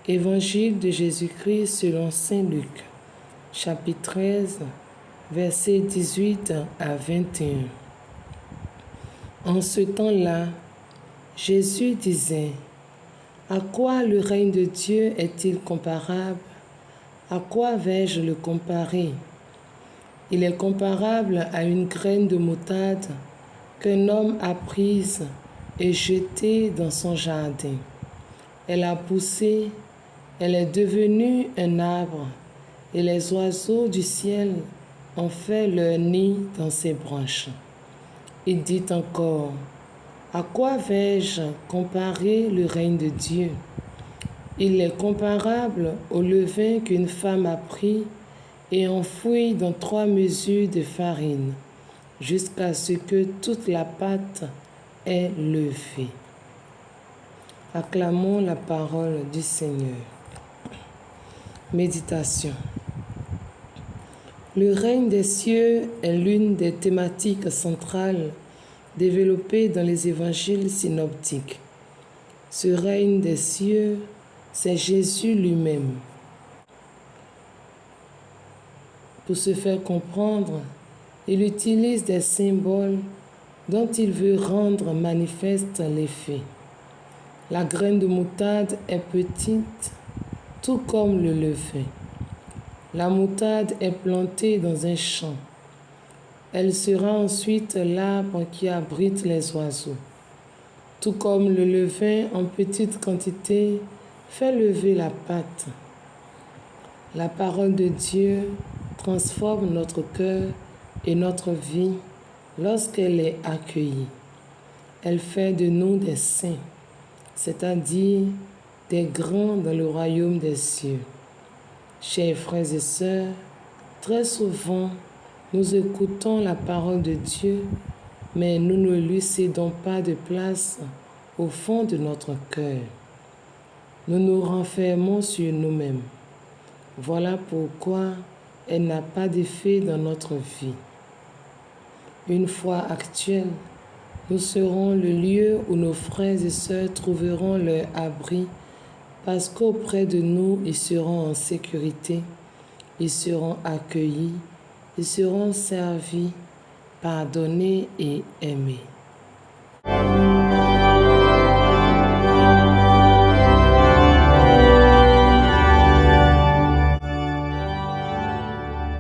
Évangile de Jésus-Christ selon saint Luc, chapitre 13, versets 18 à 21. En ce temps-là, Jésus disait: à quoi le règne de Dieu est-il comparable? À quoi vais-je le comparer? Il est comparable à une graine de moutarde qu'un homme a prise et jetée dans son jardin. Elle a poussé, elle est devenue un arbre, et les oiseaux du ciel ont fait leur nid dans ses branches. Il dit encore: à quoi vais-je comparer le règne de Dieu? Il est comparable au levain qu'une femme a pris et enfoui dans 3 mesures de farine, jusqu'à ce que toute la pâte ait levé. Acclamons la parole du Seigneur. Méditation. Le règne des cieux est l'une des thématiques centrales développées dans les évangiles synoptiques. Ce règne des cieux, c'est Jésus lui-même. Pour se faire comprendre, il utilise des symboles dont il veut rendre manifeste l'effet. La graine de moutarde est petite, tout comme le levain. La moutarde est plantée dans un champ. Elle sera ensuite l'arbre qui abrite les oiseaux. Tout comme le levain en petite quantité fait lever la pâte. La parole de Dieu transforme notre cœur et notre vie lorsqu'elle est accueillie. Elle fait de nous des saints, c'est-à-dire des grands dans le royaume des cieux. Chers frères et sœurs, très souvent, nous écoutons la parole de Dieu, mais nous ne lui cédons pas de place au fond de notre cœur. Nous nous renfermons sur nous-mêmes. Voilà pourquoi elle n'a pas d'effet dans notre vie. Une fois actuelle, nous serons le lieu où nos frères et sœurs trouveront leur abri, parce qu'auprès de nous, ils seront en sécurité, ils seront accueillis, ils seront servis, pardonnés et aimés.